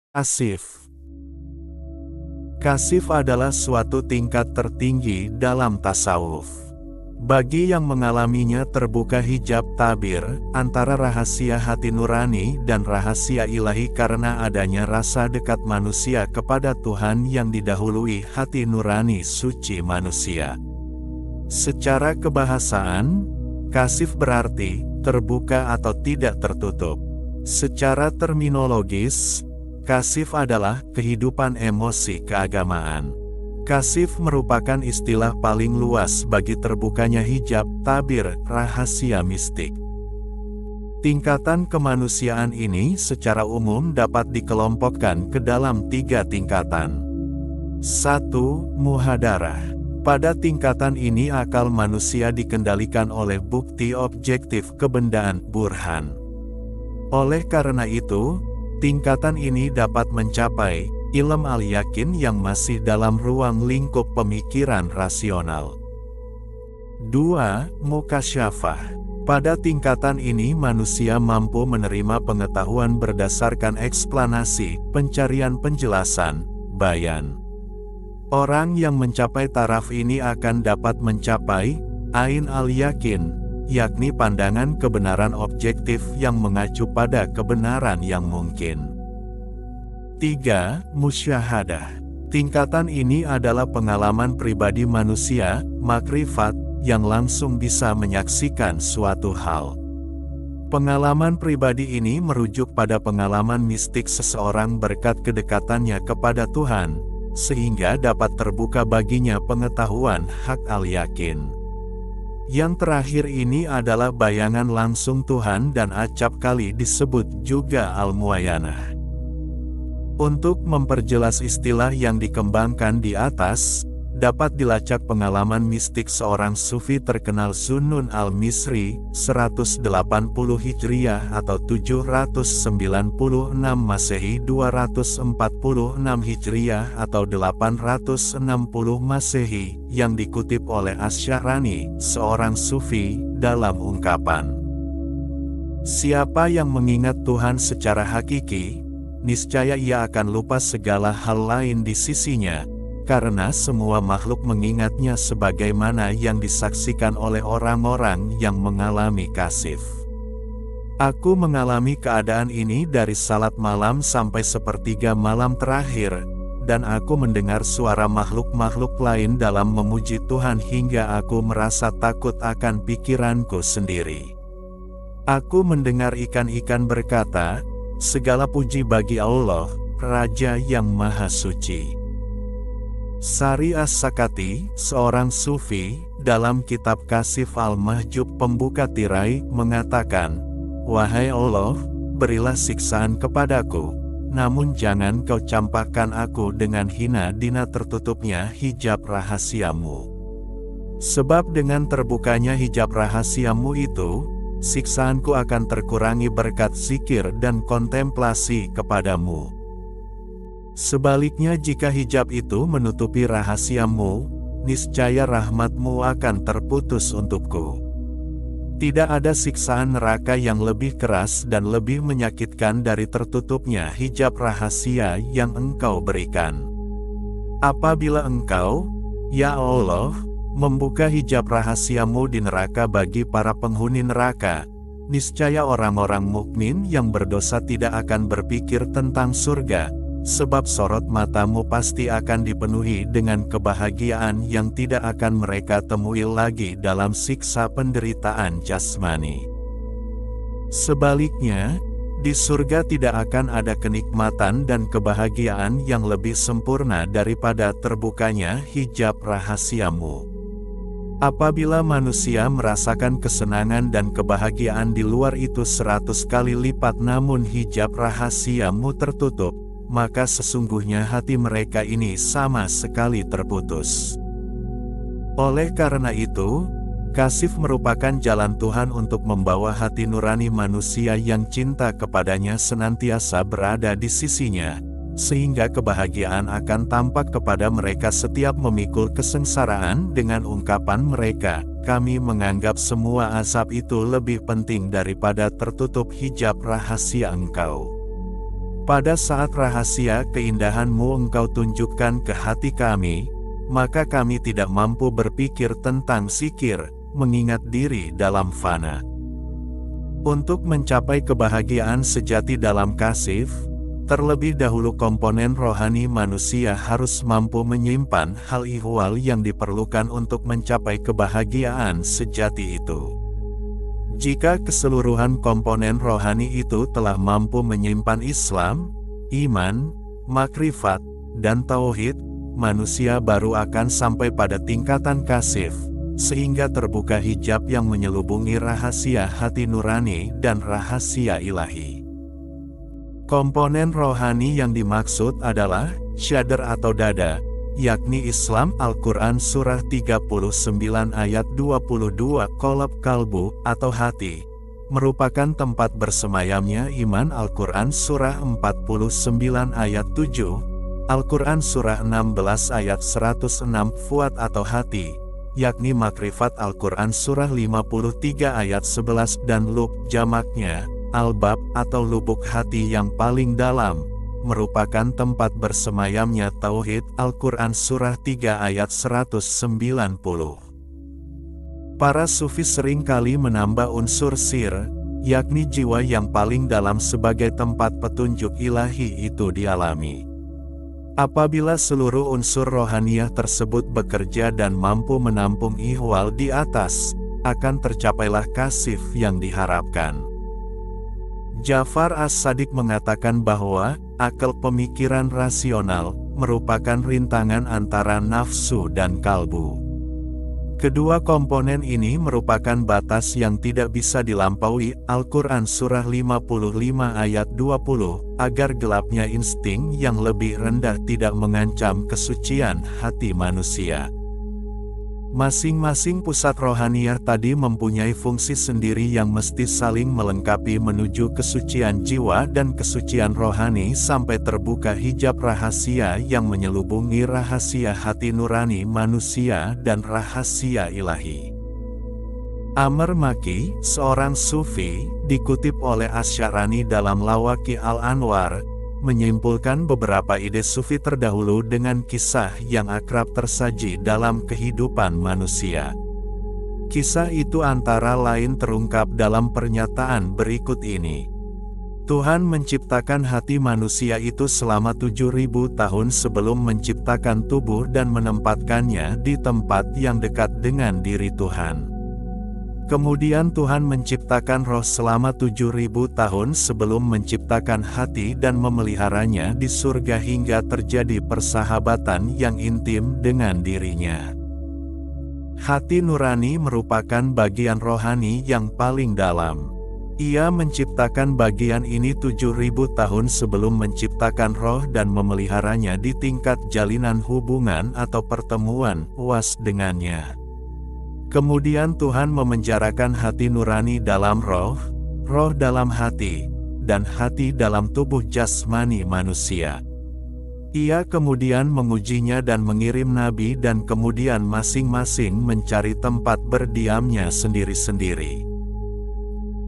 Kasif. Kasif adalah suatu tingkat tertinggi dalam tasawuf. Bagi yang mengalaminya terbuka hijab tabir, antara rahasia hati nurani dan rahasia ilahi karena adanya rasa dekat manusia kepada Tuhan yang didahului hati nurani suci manusia. Secara kebahasaan, kasif berarti terbuka atau tidak tertutup. Secara terminologis, kasif adalah kehidupan emosi keagamaan. Kasif merupakan istilah paling luas bagi terbukanya hijab tabir rahasia mistik. Tingkatan kemanusiaan ini secara umum dapat dikelompokkan ke dalam 3 tingkatan. 1. Muhadarah. Pada tingkatan ini akal manusia dikendalikan oleh bukti objektif kebendaan burhan. Oleh karena itu, tingkatan ini dapat mencapai ilm al-yakin yang masih dalam ruang lingkup pemikiran rasional. 2. Mukasyafah. Pada tingkatan ini manusia mampu menerima pengetahuan berdasarkan eksplanasi, pencarian penjelasan, bayan. Orang yang mencapai taraf ini akan dapat mencapai ain al-yakin, yakni pandangan kebenaran objektif yang mengacu pada kebenaran yang mungkin. 3. Musyahadah. Tingkatan ini adalah pengalaman pribadi manusia, makrifat, yang langsung bisa menyaksikan suatu hal. Pengalaman pribadi ini merujuk pada pengalaman mistik seseorang berkat kedekatannya kepada Tuhan, sehingga dapat terbuka baginya pengetahuan hak al-yakin. Yang terakhir ini adalah bayangan langsung Tuhan dan acap kali disebut juga al-muayanah. Untuk memperjelas istilah yang dikembangkan di atas, dapat dilacak pengalaman mistik seorang sufi terkenal Zunnun al-Misri, 180 Hijriah atau 796 Masehi 246 Hijriah atau 860 Masehi, yang dikutip oleh Asy-Syahrani, seorang sufi, dalam ungkapan, "Siapa yang mengingat Tuhan secara hakiki, niscaya ia akan lupa segala hal lain di sisinya, karena semua makhluk mengingatnya sebagaimana yang disaksikan oleh orang-orang yang mengalami kasif. Aku mengalami keadaan ini dari salat malam sampai sepertiga malam terakhir, dan aku mendengar suara makhluk-makhluk lain dalam memuji Tuhan hingga aku merasa takut akan pikiranku sendiri. Aku mendengar ikan-ikan berkata, 'Segala puji bagi Allah, Raja yang Maha Suci.'" Sari As-Sakati, seorang sufi, dalam kitab Kasif Al-Mahjub pembuka tirai, mengatakan, "Wahai Allah, berilah siksaan kepadaku, namun jangan kau campakkan aku dengan hina dina tertutupnya hijab rahasiamu. Sebab dengan terbukanya hijab rahasiamu itu, siksaanku akan terkurangi berkat zikir dan kontemplasi kepadamu. Sebaliknya jika hijab itu menutupi rahasiamu, niscaya rahmatmu akan terputus untukku. Tidak ada siksaan neraka yang lebih keras dan lebih menyakitkan dari tertutupnya hijab rahasia yang engkau berikan. Apabila engkau, ya Allah, membuka hijab rahasiamu di neraka bagi para penghuni neraka, niscaya orang-orang mukmin yang berdosa tidak akan berpikir tentang surga, sebab sorot matamu pasti akan dipenuhi dengan kebahagiaan yang tidak akan mereka temui lagi dalam siksa penderitaan jasmani. Sebaliknya, di surga tidak akan ada kenikmatan dan kebahagiaan yang lebih sempurna daripada terbukanya hijab rahasiamu. Apabila manusia merasakan kesenangan dan kebahagiaan di luar itu 100 kali lipat namun hijab rahasiamu tertutup, maka sesungguhnya hati mereka ini sama sekali terputus. Oleh karena itu, kasif merupakan jalan Tuhan untuk membawa hati nurani manusia yang cinta kepadanya senantiasa berada di sisinya, sehingga kebahagiaan akan tampak kepada mereka setiap memikul kesengsaraan dengan ungkapan mereka, "Kami menganggap semua azab itu lebih penting daripada tertutup hijab rahasia Engkau." Pada saat rahasia keindahan-Mu Engkau tunjukkan ke hati kami, maka kami tidak mampu berpikir tentang zikir, mengingat diri dalam fana. Untuk mencapai kebahagiaan sejati dalam kasih, terlebih dahulu komponen rohani manusia harus mampu menyimpan hal ihwal yang diperlukan untuk mencapai kebahagiaan sejati itu. Jika keseluruhan komponen rohani itu telah mampu menyimpan Islam, iman, makrifat, dan tauhid, manusia baru akan sampai pada tingkatan kasif, sehingga terbuka hijab yang menyelubungi rahasia hati nurani dan rahasia ilahi. Komponen rohani yang dimaksud adalah syadar atau dada, yakni Islam. Al-Quran Surah 39 ayat 22 Qalb kalbu atau hati, merupakan tempat bersemayamnya iman. Al-Quran Surah 49 ayat 7, Al-Quran Surah 16 ayat 106 Fuad atau hati, yakni makrifat. Al-Quran Surah 53 ayat 11 dan lub jamaknya, albab atau lubuk hati yang paling dalam, merupakan tempat bersemayamnya tauhid. Al-Quran Surah 3 ayat 190. Para sufi seringkali menambah unsur sir, yakni jiwa yang paling dalam sebagai tempat petunjuk ilahi itu dialami. Apabila seluruh unsur rohaniyah tersebut bekerja dan mampu menampung ihwal di atas, akan tercapailah kasif yang diharapkan. Ja'far As-Sadiq mengatakan bahwa akal pemikiran rasional merupakan rintangan antara nafsu dan kalbu. Kedua komponen ini merupakan batas yang tidak bisa dilampaui. Al-Quran Surah 55 ayat 20, agar gelapnya insting yang lebih rendah tidak mengancam kesucian hati manusia. Masing-masing pusat rohaniyah tadi mempunyai fungsi sendiri yang mesti saling melengkapi menuju kesucian jiwa dan kesucian rohani sampai terbuka hijab rahasia yang menyelubungi rahasia hati nurani manusia dan rahasia ilahi. Amr Maki, seorang sufi, dikutip oleh Asy'arani dalam Lawaki Al-Anwar, menyimpulkan beberapa ide sufi terdahulu dengan kisah yang akrab tersaji dalam kehidupan manusia. Kisah itu antara lain terungkap dalam pernyataan berikut ini. Tuhan menciptakan hati manusia itu selama 7.000 tahun sebelum menciptakan tubuh dan menempatkannya di tempat yang dekat dengan diri Tuhan. Kemudian Tuhan menciptakan roh selama 7.000 tahun sebelum menciptakan hati dan memeliharanya di surga hingga terjadi persahabatan yang intim dengan dirinya. Hati nurani merupakan bagian rohani yang paling dalam. Ia menciptakan bagian ini 7.000 tahun sebelum menciptakan roh dan memeliharanya di tingkat jalinan hubungan atau pertemuan was dengannya. Kemudian Tuhan memenjarakan hati nurani dalam roh, roh dalam hati, dan hati dalam tubuh jasmani manusia. Ia kemudian mengujinya dan mengirim nabi dan kemudian masing-masing mencari tempat berdiamnya sendiri-sendiri.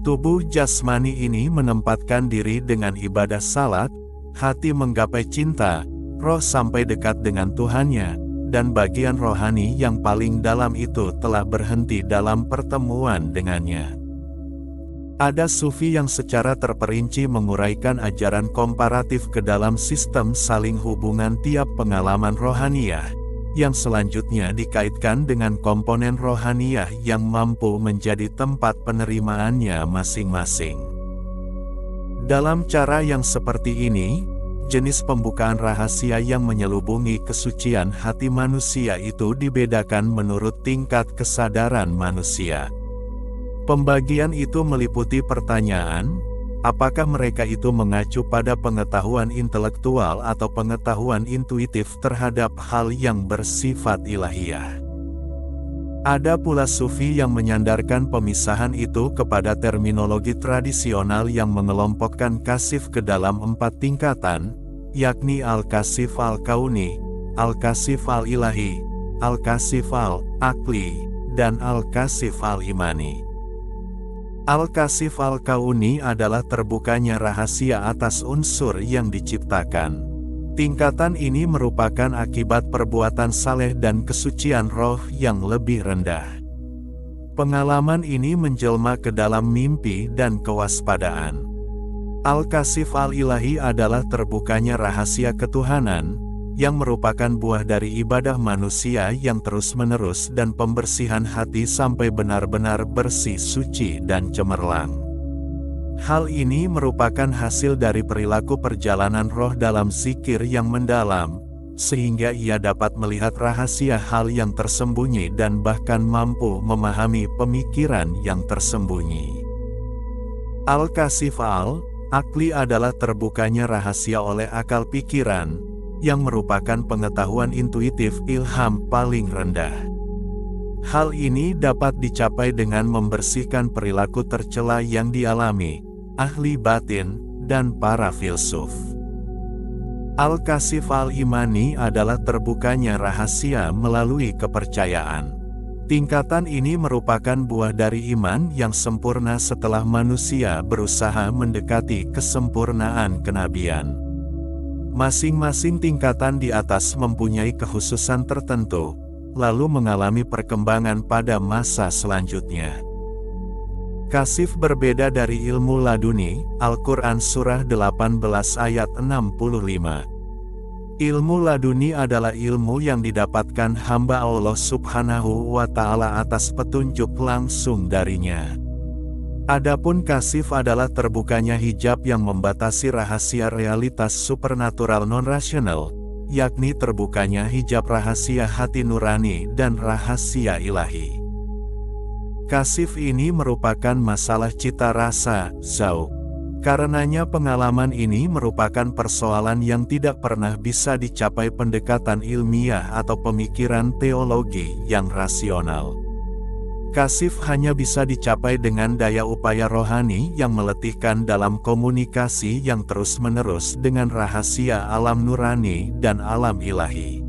Tubuh jasmani ini menempatkan diri dengan ibadah salat, hati menggapai cinta, roh sampai dekat dengan Tuhannya, dan bagian rohani yang paling dalam itu telah berhenti dalam pertemuan dengannya. Ada sufi yang secara terperinci menguraikan ajaran komparatif ke dalam sistem saling hubungan tiap pengalaman rohaniyah, yang selanjutnya dikaitkan dengan komponen rohaniyah yang mampu menjadi tempat penerimaannya masing-masing. Dalam cara yang seperti ini, jenis pembukaan rahasia yang menyelubungi kesucian hati manusia itu dibedakan menurut tingkat kesadaran manusia. Pembagian itu meliputi pertanyaan, apakah mereka itu mengacu pada pengetahuan intelektual atau pengetahuan intuitif terhadap hal yang bersifat ilahiyah. Ada pula sufi yang menyandarkan pemisahan itu kepada terminologi tradisional yang mengelompokkan kasif ke dalam 4 tingkatan, yakni Al-Kasif Al-Kauni, Al-Kasif Al-Ilahi, Al-Kasif Al-Akli, dan Al-Kasif Al-Imani. Al-Kasif Al-Kauni adalah terbukanya rahasia atas unsur yang diciptakan. Tingkatan ini merupakan akibat perbuatan saleh dan kesucian roh yang lebih rendah. Pengalaman ini menjelma ke dalam mimpi dan kewaspadaan. Al-Kasif Al-Ilahi adalah terbukanya rahasia ketuhanan, yang merupakan buah dari ibadah manusia yang terus-menerus dan pembersihan hati sampai benar-benar bersih, suci, dan cemerlang. Hal ini merupakan hasil dari perilaku perjalanan roh dalam zikir yang mendalam, sehingga ia dapat melihat rahasia hal yang tersembunyi dan bahkan mampu memahami pemikiran yang tersembunyi. Al-Kasif Al-Aqli adalah terbukanya rahasia oleh akal pikiran, yang merupakan pengetahuan intuitif ilham paling rendah. Hal ini dapat dicapai dengan membersihkan perilaku tercela yang dialami ahli batin dan para filsuf. Al-Kasif Al-Imani adalah terbukanya rahasia melalui kepercayaan. Tingkatan ini merupakan buah dari iman yang sempurna setelah manusia berusaha mendekati kesempurnaan kenabian. Masing-masing tingkatan di atas mempunyai kekhususan tertentu, lalu mengalami perkembangan pada masa selanjutnya. Kasif berbeda dari ilmu laduni, Al-Quran Surah 18 ayat 65. Ilmu laduni adalah ilmu yang didapatkan hamba Allah Subhanahu wa Ta'ala atas petunjuk langsung darinya. Adapun kasif adalah terbukanya hijab yang membatasi rahasia realitas supernatural non-rasional, yakni terbukanya hijab rahasia hati nurani dan rahasia ilahi. Kasif ini merupakan masalah cita rasa, zauq. Karenanya pengalaman ini merupakan persoalan yang tidak pernah bisa dicapai pendekatan ilmiah atau pemikiran teologi yang rasional. Kasif hanya bisa dicapai dengan daya upaya rohani yang meletihkan dalam komunikasi yang terus-menerus dengan rahasia alam nurani dan alam ilahi.